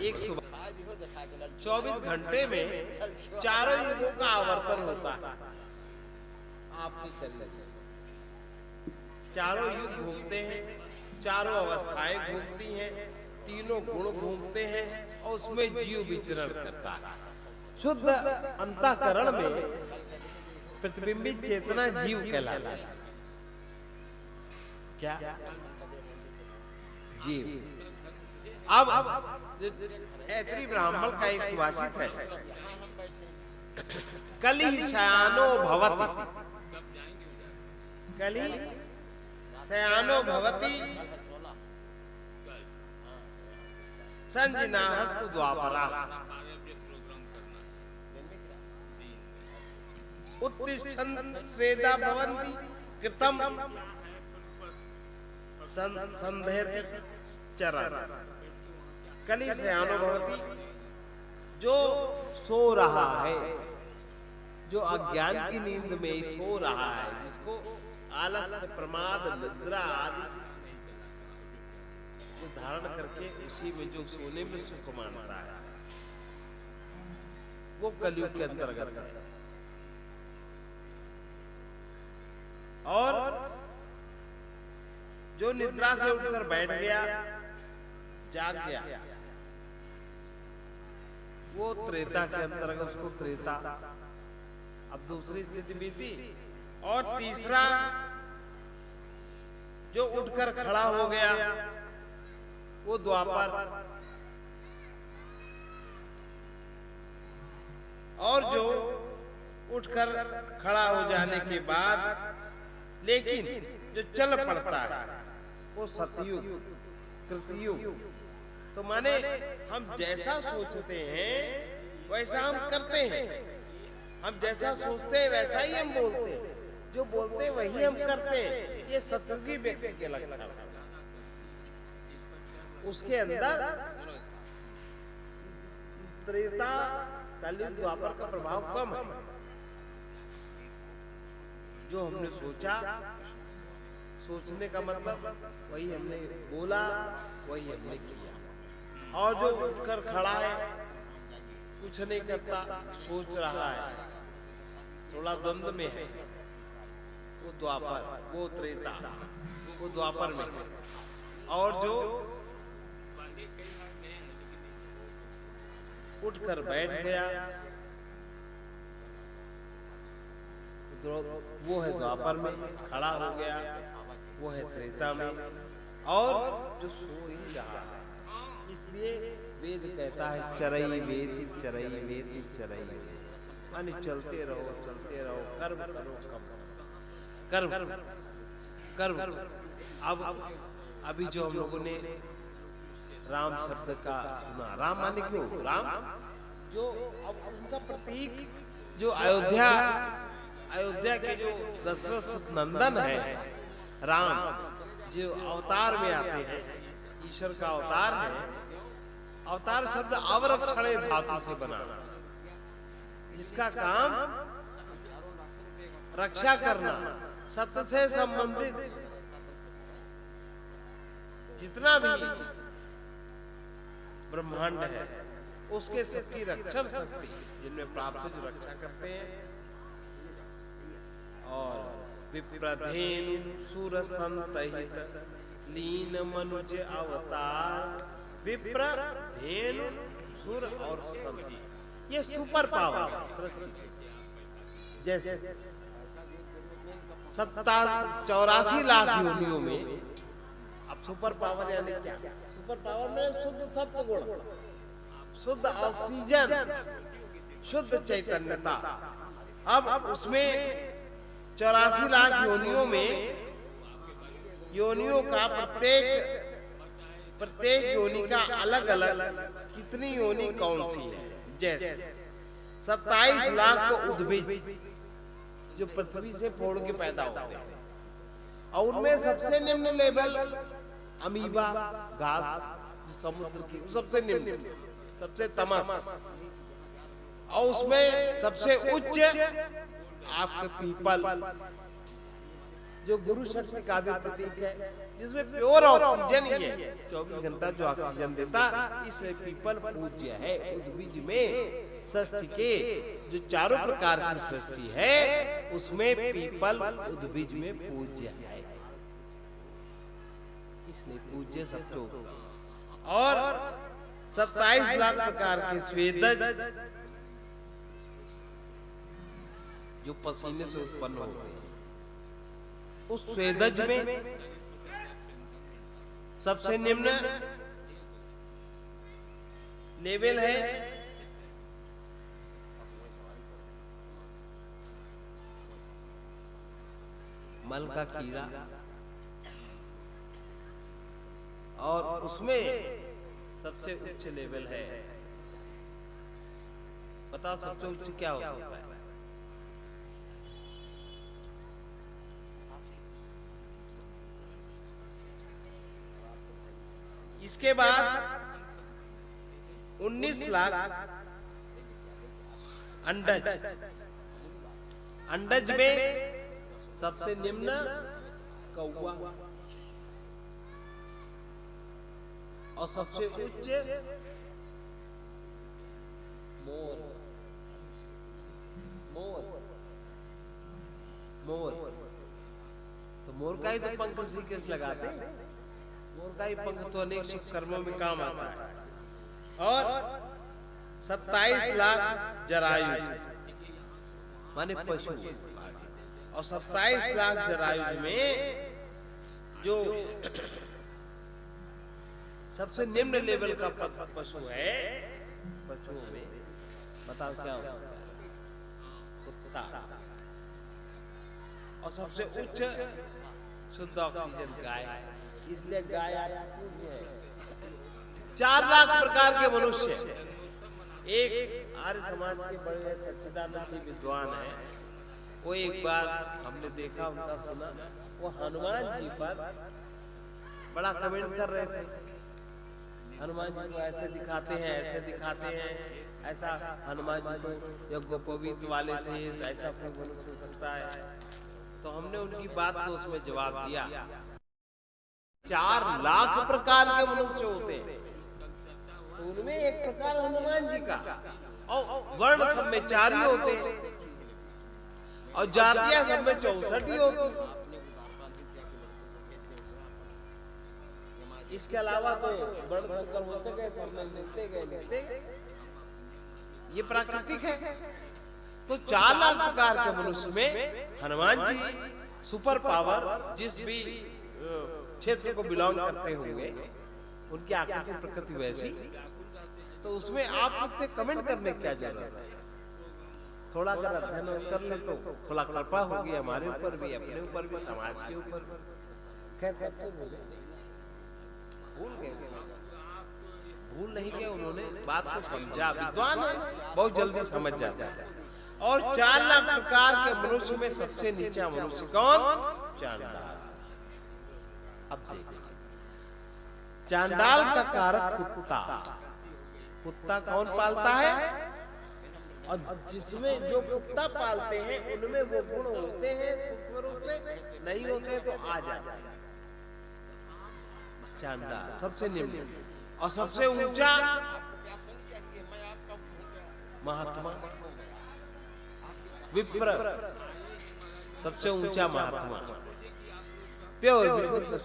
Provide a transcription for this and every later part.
एक सुबह 24 घंटे में चारों युगों का आवर्तन होता है। आपकी चल रही चारों युग घूमते हैं, चारों अवस्थाएं घूमती हैं, तीनों गुण घूमते हैं और उसमें जीव विचरण करता है। शुद्ध अंतःकरण में प्रतिबिंबित चेतना जीव कहलाता है। क्या जीव। अब ऐत्री ब्राह्मण का एक सुभाषित है, कलि शयानो भवति, कलि शयानो भवति संजनाहस्तु द्वापरा, उत्तिष्ठन् श्रेदा भवन्ति कृतं संध्यति चरण। कलि शयानो भवति, जो सो रहा है, जो अज्ञान की नींद में ही सो रहा है, जिसको आलस्य, प्रमाद, निद्रा आदि जो धारण करके उसी में जो सोने में सुख मानता है, वो कलयुग के अंतर्गत है। और जो निद्रा से उठकर बैठ गया, जाग गया, वो त्रेता के अंतर्गत, उसको त्रेता। अब दूसरी स्थिति बीती। और तीसरा जो उठकर खड़ा हो गया, वो द्वापर। और जो उठकर खड़ा हो जाने के बाद लेकिन जो चल पड़ता है, वो सतयुग, कृतयुग। तो माने हम जैसा सोचते हैं वैसा हम करते हैं, हम जैसा सोचते हैं वैसा ही हम बोलते हैं, जो बोलते हैं वही हम करते हैं। ये सतयुगी व्यक्ति के लक्षण है। उसके अंदर त्रेता, कलयुग, द्वापर का प्रभाव कम है। जो हमने सोचा, सोचने का मतलब वही हमने बोला, वही हमने किया। और जो उठकर खड़ा है, कुछ नहीं करता, सोच रहा है, थोड़ा द्वंद्व में है, वो द्वापर, वो त्रेता, वो द्वापर में है। और जो उठकर बैठ गया, वो है द्वापर में, खड़ा हो गया, वो है त्रेता में। और जो सो ही रहा है, इसलिए वेद कहता है चरई वेति, चरई वेति, चरई वेति, माने चलते रहो, चलते रहो, कर्म करो, कर्म कर्म। अब अभी जो हम लोगों ने राम शब्द का सुना, राम माने क्यों राम, जो अब उनका प्रतीक जो अयोध्या के जो दशरथ नंदन है राम, जो अवतार में आते हैं, ईश्वर का अवतार है। अवतार शब्द अवरक्षणे धातु से बना, जिसका काम रक्षा करना, सत्य से संबंधित जितना भी ब्रह्मांड है उसके सबकी रक्षण शक्ति, जिनमें प्राप्त जो रक्षा करते हैं। और विप्रधेनु सुर संतहित लीन मनुज अवतार, विप्र, धेनु, सुर और संत, ये सुपर पावर सृष्टि। जैसे 84 लाख योनियों में, अब सुपर पावर यानी क्या? सुपर पावर में शुद्ध सत्व गुण, शुद्ध ऑक्सीजन, शुद्ध चैतन्यता। अब उसमें 84 लाख योनियों में, योनियों का प्रत्येक योनि का अलग अलग कितनी योनि कौन सी है। जैसे 27 लाख तो उद्भिज, जो पृथ्वी से फोड़ के पैदा होते हैं, और उनमें सबसे निम्न लेवल अमीबा, घास, समुद्र की सबसे निम्न, सबसे तमस। और उसमें सबसे उच्च आपके पीपल, जो गुरु शक्ति का भी प्रतीक है, जिसमें प्योर ऑक्सीजन ही है, 24 घंटा जो ऑक्सीजन देता, इसलिए पीपल पूज्य है। उद्भिज में सृष्टि के जो चारों प्रकार की सृष्टि है, उसमें पीपल उद्भिज में पूज्य है, इसलिए पूज्य सबको। और 27 लाख प्रकार के स्वेदज जो पसीने से उत्पन्न होते हैं, उस स्वेदज में सबसे निम्न लेवल है मल का कीड़ा, और उसमें सबसे उच्च लेवल है, बताओ सबसे उच्च क्या हो सकता है? इसके बाद 19 लाख अंडज, अंडज में सबसे निम्न कौवा, और सबसे उच्च मोर। मोर मोर तो मोर का ही तो पंख श्री कृष्ण लगाते हैं, मोर का ही पंख तो अनेक शुभ कर्मों में काम आता है। और 27 लाख जरायुज माने पशु, और 27 लाख जरायुज में जो सबसे निम्न लेवल का पशु है, पशुओं में बताओ क्या हो सकता है? कुत्ता। और सबसे उच्च शुद्ध ऑक्सीजन गाय, इसलिए गाय पूज्य है। 4 लाख प्रकार के मनुष्य। एक आर्य समाज के बड़े सच्चिदानंद जी विद्वान है, वो एक बार हमने देखा, उनका सुना, वो हनुमान जी पर बड़ा कमेंट कर रहे थे। हनुमान जी को ऐसे दिखाते हैं, ऐसे दिखाते हैं, ऐसा हनुमान जी तो यज्ञोपवीत वाले थे, ऐसा कोई मनुष्य हो सकता है? तो हमने उनकी बात को उसमें जवाब दिया, 4 लाख प्रकार के मनुष्य होते हैं, तो उनमें एक प्रकार हनुमान जी का, और वर्ण सब में 4 ही होते हैं, और जातियां सब में 64 ही होती। इसके अलावा तो वर्ण संकर होते गए, सब में लिखते गए। ये प्राकृतिक है। तो 4 लाख प्रकार के मनुष्य में हनुमान जी सुपर पावर, जिस भी क्षेत्र को बिलोंग करते होंगे, उनकी आकृति प्रकृति वैसी, तो उसमें आप इतने कमेंट करने क्या जरूरत है? थोड़ा अगर अध्ययन कर ले तो थोड़ा कृपा होगी हमारे ऊपर भी, अपने ऊपर भी, समाज के ऊपर भी। खैर भूल नहीं गए, उन्होंने बात को समझा, विद्वान है, बहुत जल्दी समझ जाता है। और 4 लाख प्रकार के मनुष्य में सबसे नीचा मनुष्य कौन? चांडाल। अब देखिए, चांडाल का कारक कुत्ता। कुत्ता कौन पालता है? और जिसमें जो कुत्ता पालते हैं उनमें वो गुण होते हैं, सूक्ष्म रूप से नहीं होते तो आ जाते हैं। चांडाल सबसे निम्न, और सबसे ऊंचा महात्मा, विप्र, सबसे ऊंचा महात्मा, प्योर विशुद्ध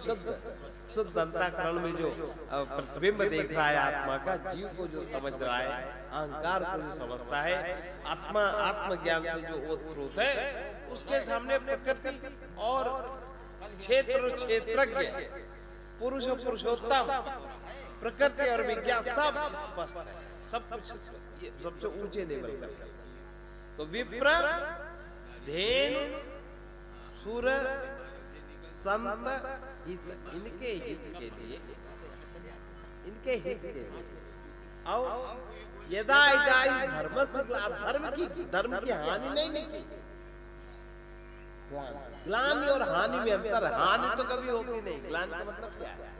शुद्ध अंतःकरण में जो प्रतिबिंब देख रहा है आत्मा का, जीव को जो समझ रहा है, अहंकार को जो समझता है, आत्मज्ञान से जो ओतप्रोत है, उसके सामने प्रकृति और क्षेत्रज्ञ, पुरुष और पुरुषोत्तम, प्रकृति और विज्ञान सब स्पष्ट है, सब कुछ ये सबसे ऊंचे लेवल पर। तो विप्र, धेनु, सुर, संत, हित, इनके हित के लिए, इनके हित के लिए, और यदा इदाई धर्म से, धर्म की हानि नहीं की। ग्लानि और हानि में अंतर है। हानि तो कभी होती नहीं, ग्लानि का मतलब क्या है?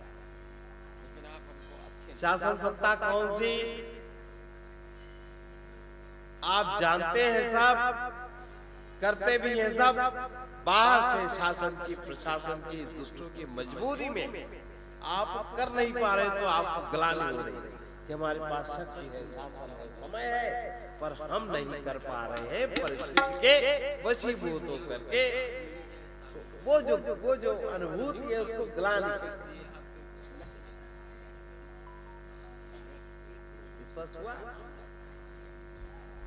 शासन सत्ता कौन सी आप जानते हैं सब, करते भी हैं सब, बाहर से शासन की, प्रशासन की, दुष्टों की मजबूरी में आप कर नहीं पा रहे, तो आपको ग्लानि हो रही है कि हमारे पास शक्ति है, शासन है, समय है, पर हम नहीं कर पा रहे हैं परिस्थिति के वशीभूत होकर के। वो जो अनुभूति है उसको ग्लानि कहते हैं। स्पष्ट हुआ?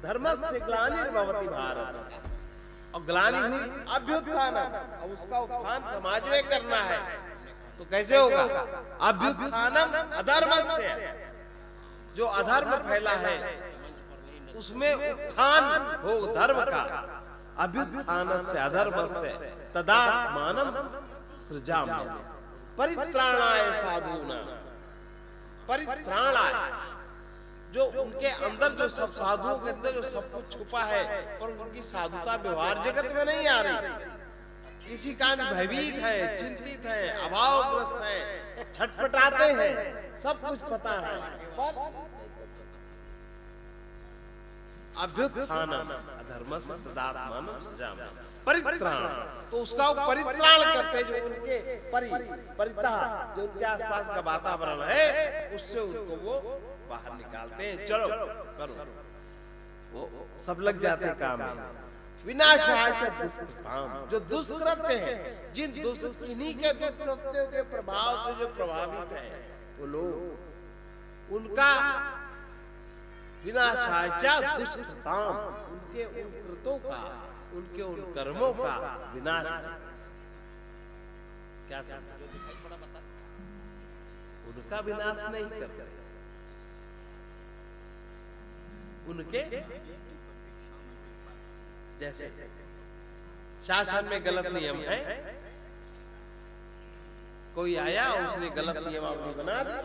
धर्मस्य ग्लानिर्भवति भारत, और ग्लानि हुई अभ्युत्थान, अब उसका उत्थान समाज में करना है, तो कैसे होगा? अभ्युत्थानम अधर्मस्य, जो अधर्म फैला है उसमें उत्थान हो धर्म का। अभ्युत्थानस्य अधर्मस्य तदात्मानं सृजाम्यहम् परित्राणाय साधूनां, परित्राणाय, जो उनके अंदर, जो सब साधुओं के अंदर जो सब कुछ छुपा है, पर उनकी साधुता व्यवहार जगत में नहीं आ रही, किसी कारण भयभीत है, चिंतित है, अभावग्रस्त है, छटपटाते हैं, सब कुछ पता है, पर अभ्युत्थानम अधर्मस्य तदात्मानं सृजाम्यहम् परित्राण, तो उसका वो परित्राण करते, जो उनके परिता, जो उनके आसपास का वातावरण है, उससे उनको वो बाहर निकालते हैं। चलो करो, वो सब लग जाते हैं काम में। विनाशाय च दुष्कृताम, जो दुष्कृत्य है, इन्हीं के दुष्कृत्यों के प्रभाव से जो प्रभावित है वो लोग, उनका विनाशाय च दुष्कृताम, उनके उन कृतों का, उनके उन कर्मों का विनाश। क्या समझ? उनका विनाश नहीं करते, उनके जैसे शासन में गलत नियम है, कोई आया उसने गलत नियमावली बना दी,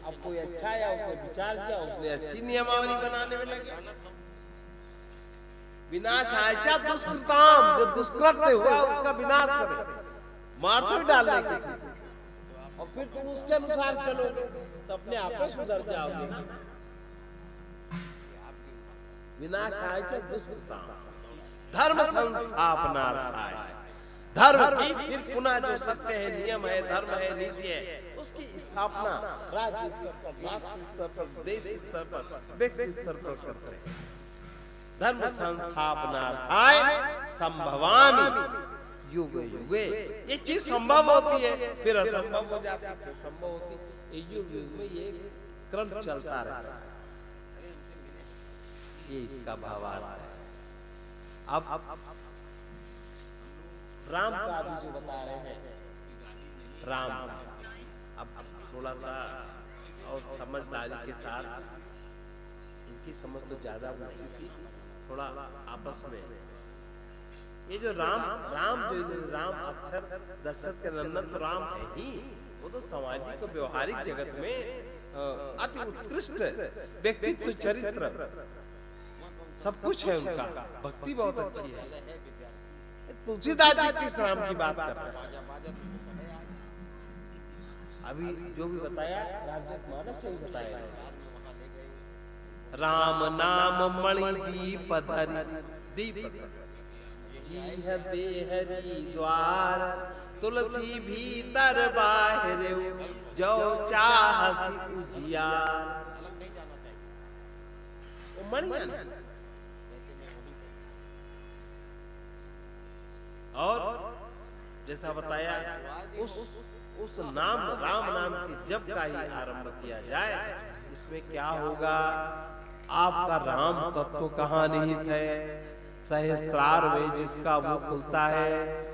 अब कोई अच्छा आया उसने विचार किया, उसने अच्छी नियमावली बनाने में लगे। विनाशाय च दुष्कृताम, जो दुष्कृत्य हुआ उसका विनाश करे, मार तो ही डालने किसी को, और फिर तुम उसके अनुसार चलोगे तो अपने आप में सुधर जाओगे। विनाशाय च दुष्कृताम धर्म संस्थापनार्थाय, धर्म की फिर पुनः जो सत्य है, नियम है, धर्म है, नीति है, उसकी स्थापना राज्य स्तर पर, राष्ट्र स्तर पर, देश स्तर पर, व्यक्ति स्तर पर करते हैं। धर्म संस्थापनार्थाय संभवामि युगे युगे, ये चीज संभव होती है, फिर असंभव हो जाती है, फिर संभव होती है, युग युग में ये क्रम चलता रहता है। ये इसका भावार्थ है। अब राम का भी जो बता रहे हैं, राम का अब थोड़ा सा और समझदारी के साथ, इनकी समझ तो ज्यादा ऊंची थी, थोड़ा आपस में ये जो राम अक्षर दशरथ के नंदन तो राम है ही, वो तो सामाजिक और व्यवहारिक जगत में अति उत्कृष्ट व्यक्तित्व, चरित्र, सब कुछ है उनका, भक्ति बहुत अच्छी है। तुलसीदास जी किस राम की बात कर रहे हैं? अभी जो भी बताया रामचरितमानस से ही बताया, राम नाम मणि दीप धरि, दीप जीह देहरी द्वार, तुलसी भीतर बाहर जो चाहसी उजियार। वो मणि और जैसा बताया उस नाम, राम नाम की जप का ही आरंभ किया जाए, इसमें क्या होगा? आपका राम तत्व कहाँ निहित है? सहस्त्रार में जिसका मुख खुलता है,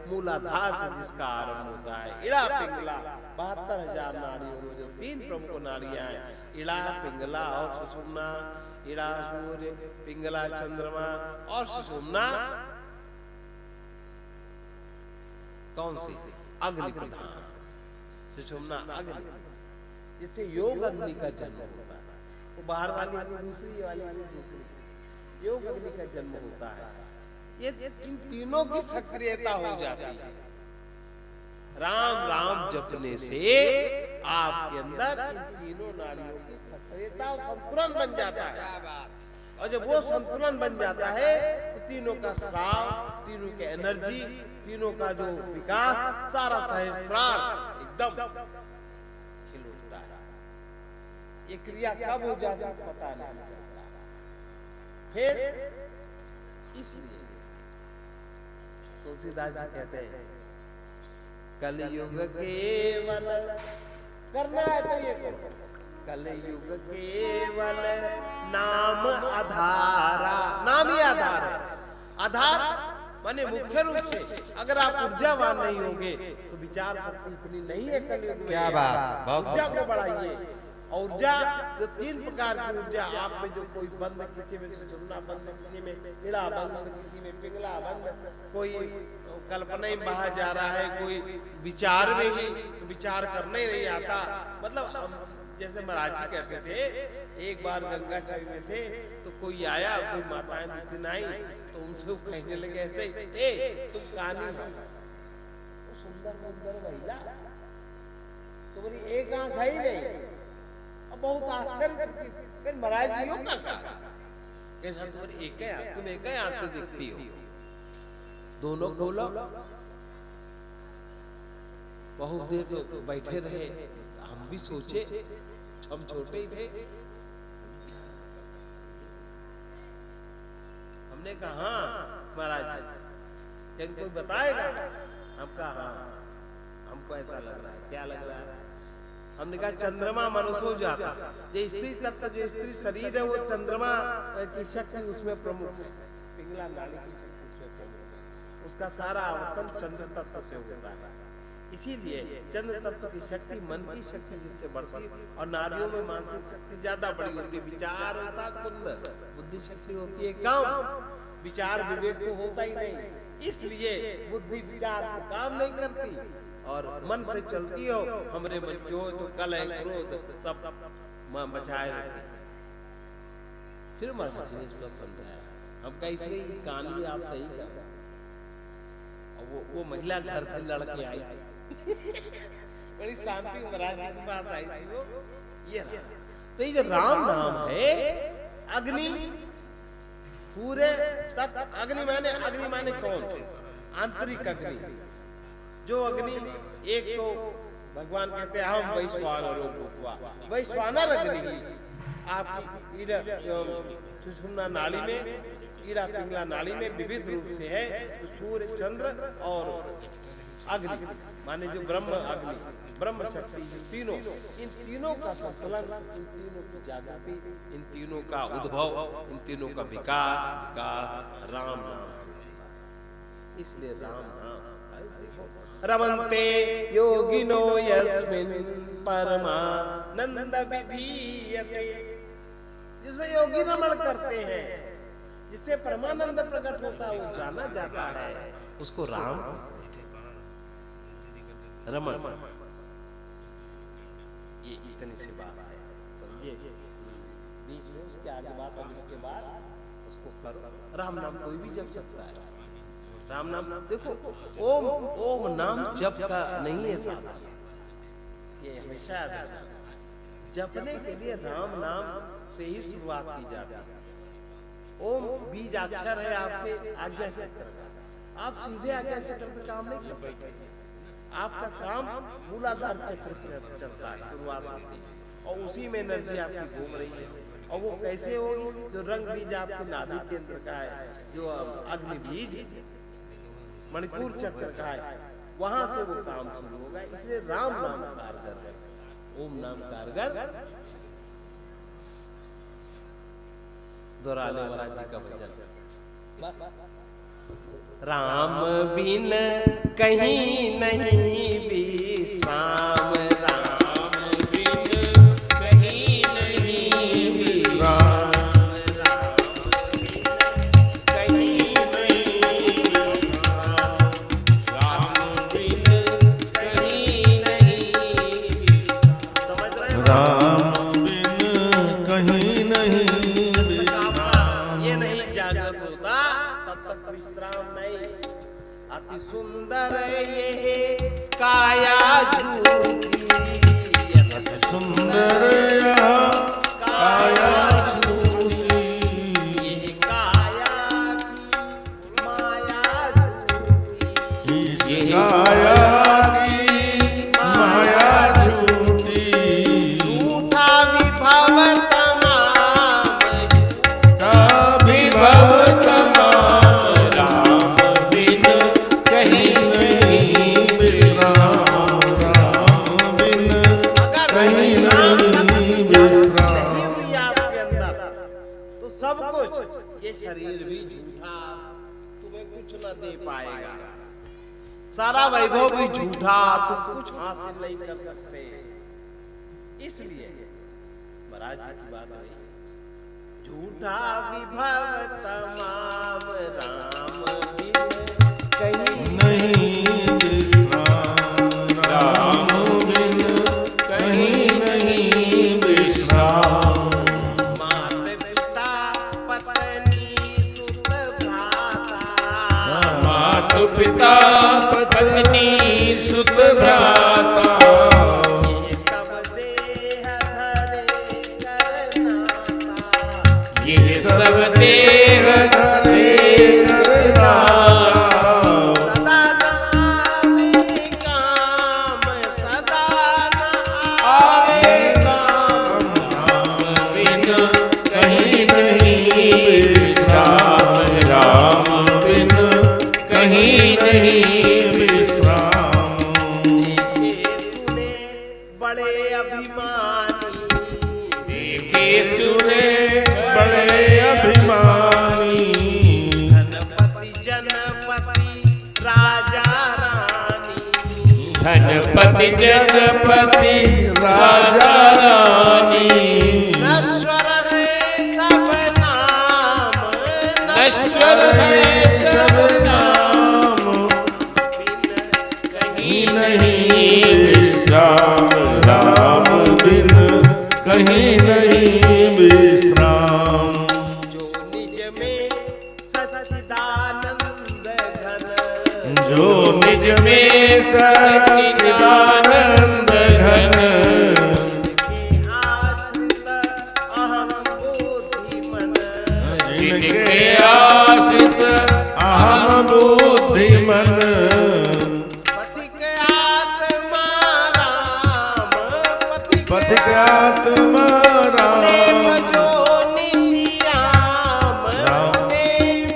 मूलाधार से जिसका आरंभ होता है, इड़ा पिंगला 72,000 नाड़ियों में जो 3 प्रमुख नाड़ियां हैं, इड़ा, पिंगला और सुषुम्ना। इड़ा सूर्य, पिंगला चंद्रमा और सुषुम्ना कौन सी? अग्नि प्रधान। सुषुम्ना अग्नि, जिससे योग अग्नि का जन्म होता है। वो बाहर वाली अग्नि दूसरी, वाली अग्नि दूसरी, योग अग्नि का जन्म होता है। ये इन तीनों की सक्रियता हो जाती है। राम राम जपने से आपके अंदर इन तीनों नाड़ियों की सक्रियता और संतुलन बन जाता है, और जब वो संतुलन बन जाता है तो तीनों का स्राव, तीनों के एनर्जी, तीनों का जो विकास, सारा सहस्त्रार एकदम खिल उठता है। ये क्रिया कब हो जाती है पता नहीं चलता। फिर इसलिए तुलसीदास जी कहते हैं कलयुग केवल करना है तो ये करो, कलयुग केवल नाम आधारा। नाम ही आधार है। आधार माने मुख्य रूप से अगर आप ऊर्जावान नहीं होंगे तो विचार शक्ति इतनी नहीं है कलयुग में। क्या बात, ऊर्जा को बढ़ाइए। ऊर्जा जो 3 प्रकार की ऊर्जा आप में, जो कोई बंद, किसी में सुनना बंद, किसी में इड़ा बंद, किसी में पिघला बंद, कोई कल्पना में बाहर जा रहा है, कोई विचार में ही विचार करने नहीं आता। मतलब जैसे महाराज जी कहते थे, एक बार गंगा चल में थे तो कोई आया, कोई माताएं दिन आई तो उनसे कहने लगे ऐसे ही, ए तुम कहानी तो सुंदर सुंदर महिला तुम्हारी एक आंख है ही नहीं। अब बहुत आश्चर्य, महाराज जी हो क्या कहा, तुम्हारी एक है, तुम एक ही आंख से दिखती हो, दोनों खोलो। बहुत देर तो बैठे रहे, हम भी सोचे, हम छोटे ही थे, हमने कहा हाँ महाराज जी, कोई बताएगा? हम कहा हाँ, हमको ऐसा लग रहा है। क्या लग रहा है? हमने कहा चंद्रमा मनुष्य जाता, जो स्त्री तत्व, जो स्त्री शरीर है वो चंद्रमा की शक्ति उसमें प्रमुख है, पिंगला नाड़ी की शक्ति उसमें प्रमुख है, उसका सारा आवर्तन चंद्र तत्व से होता है। इसीलिए चंद्र तत्व की शक्ति मन की शक्ति जिससे बढ़ती, और नारियों में मानसिक शक्ति ज्यादा बड़ी होती है। विचार होता कुंद, बुद्धि शक्ति होती है काम, विचार विवेक तो होता ही नहीं। इसलिए बुद्धि विचार से काम नहीं करती और मन से चलती हो। हमरे मन की हो तो कलह क्रोध सब बचाए रहते हैं। फिर महाराज जी ने इसको समझाया, हम कैसे कहानी आप सही कर, और वो महिला घर से लड़के आई थी बड़ी शांति महाराज जी के पास आई थी वो। ये तो ये जो राम नाम है, अग्नि पूरे तत्व, अग्नि माने कौन? आंतरिक अग्नि। जो अग्नि, एक तो भगवान कहते हैं हम वैश्वानरो भूत्वा, वैश्वानर अग्नि आपकी सुषुम्ना नाड़ी में, ईड़ा पिंगला नाड़ी में विविध रूप से है। तो सूर्य, चंद्र और अग्नि माने जो ब्रह्म अग्नि, ब्रह्म शक्ति, तीनों, इन तीनों का संतुलन, इन तीनों की जागृति, इन तीनों का उद्भव, इन तीनों का विकास राम नाम। इसलिए राम नाम रमन्ते योगिनो यस्मिन् परमानंद विधीयते, जिसमें योगी रमण करते हैं, जिससे परमानंद प्रकट होता है, वो जाना जाता है, उसको राम रमण। ये इतनी सी बात है। तो ये बीच में उसके आगे बात, और इसके बाद उसको करो। राम नाम कोई भी जप सकता है। राम नाम देखो, ओम ओम नाम जप का नहीं है साधा, ये हमेशा याद रखना। जपने के लिए राम नाम से ही शुरुआत की जाती है। ओम बीज अक्षर है आपके आज्ञा चक्र का, आप सीधे आज्ञा चक्र पे काम नहीं कर सकते। आपका काम मूलाधार चक्र से चलता है, शुरुआत होती है, और उसी में एनर्जी आपकी घूम रही है। और वो कैसे होगी? जो रंग बीज आपके नाभि केंद्र का है, जो अग्नि बीज मणिपुर चक्र का है, वहां से वो काम शुरू होगा। इसलिए राम नाम कारगर है, ओम नाम कारगर। दोहराने महाराज जी का भजन, राम बिन कहीं नहीं विश्राम, राम बिन कहीं नहीं विश्राम, अति सुंदर ये काया झूठी, अति सुंदर काया झूठी, सब कुछ, ये शरीर भी झूठा, तुम्हें कुछ न दे पाएगा। सारा वैभव भी झूठा, तुम कुछ हासिल नहीं कर सकते। इसलिए महाराज जी की बात आई, झूठा विभव तमाम राम बिन कहीं नहीं विश्राम, राम बिन कहीं नहीं विश्राम। मात पिता पत्नी सुत भ्राता, मात पिता पत्नी सुत भ्राता, ये सब देह धरे करनाता, सदा नावे काम, सदा नावे काम, राम बिन कहीं नहीं विश्राम, राम बिन कहीं नहीं विश्राम। देखे सुने बड़े अभिमानी, देखे सुने बड़े अभिमानी, धनपति जनपति राजा रानी, धनपति जनपति राजा रानी। नश्वर है सब नाम, नश्वर है सब नाम, कहीं नहीं विश्राम, राम बिन कहीं नहीं विश्राम। जो निज में सच्चिदानंद घन, जो निज में सच्चिदानंद घन, जिनके आश्रित अहम बुद्धि मन, जिनके आश्रित अहम बुद्धि मन, पथिक आत्मा राम, पथिक आत्मा राम, भजो निशियाम, राम।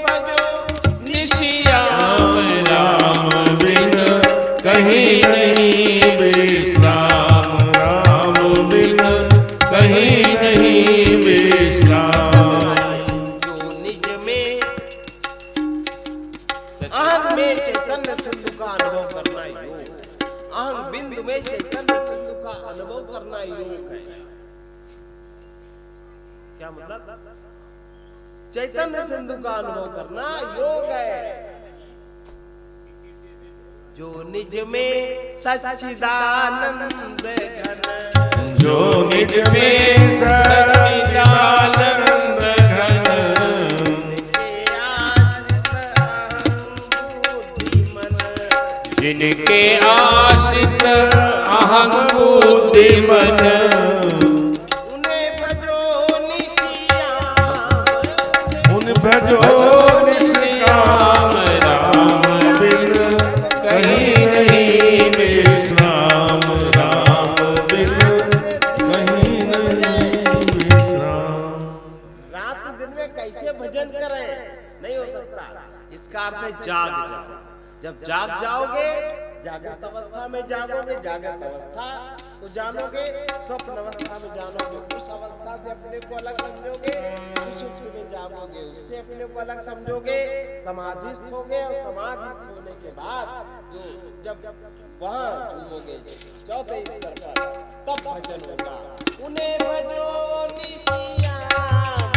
भजो निशियाम, राम बिन कहीं नहीं विश्राम, राम बिन कहीं नहीं विश्राम। जो निज में अहम में चैतन्य सिंधु का अनुभव करना योग, अहम बिंदु में चैतन्य सिंधु का अनुभव करना योग है। क्या मतलब? चैतन्य सिंधु का अनुभव करना योग है। जो निज में सच्चिदानंद घन, जो निज में सच्चिदानंद घन, जिनके आश्रित अहम बुद्धि मन, जिनके आश्रित अहम बुद्धि मन, उन्हें भजो निशियाम, उन भजो निष्काम, राम बिन कहीं नहीं विश्राम, राम बिन कहीं नहीं विश्राम। रात दिन में कैसे भजन करें? नहीं हो सकता। इसका अर्थ है जाग जाओ। जब जाग जाओगे, जागृत अवस्था में जागोगे, जागृत अवस्था को जानोगे, स्वप्न अवस्था में जानोगे, उस अवस्था से अपने को अलग समझोगे, सुषुप्ति में जागोगे, उससे अपने को अलग समझोगे, समाधिस्थ होगे, और समाधिस्थ होने के बाद जो जब वहां झूमोगे चौथे स्तर पर, तब भजन होगा। उन्हें भजो निशियाम,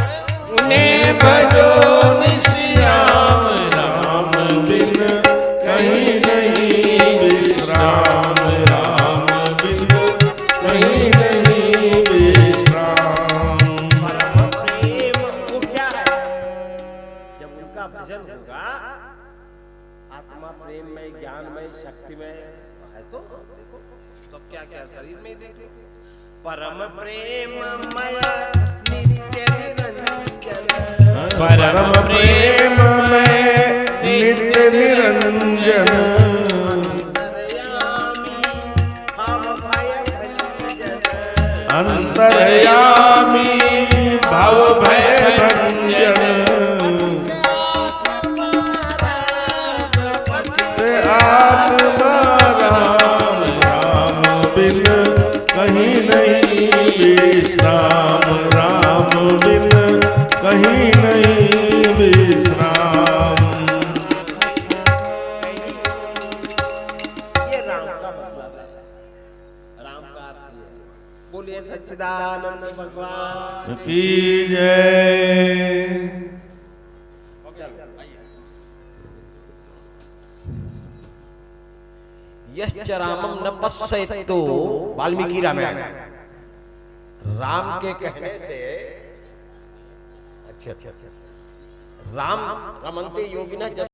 उन्हें भजो निशियाम, राम बिन कहीं नहीं विश्राम, राम बिन कहीं नहीं विश्राम। परम प्रेम वो क्या है? जब उनका भजन होगा, आत्मा प्रेम में, ज्ञान में, शक्ति में है, तो देखो तो क्या क्या शरीर में देखो। परम प्रेममय नित्य निरंजन, परम प्रेम में नित्य निरंजन, अंतर्यामी भव भय भंजन, अंतर्यामी भव भय भंजन, आत्मा राम, राम बिन कहीं नहीं विश्राम, राम बिन कहीं वाला राम का अर्थ ये है। बोलिए सच्चिदानंद भगवान की जय। यश्च रामम न पश्येतो, वाल्मीकि रामायण। राम के कहने से अच्छा राम रमन्ते योगिनः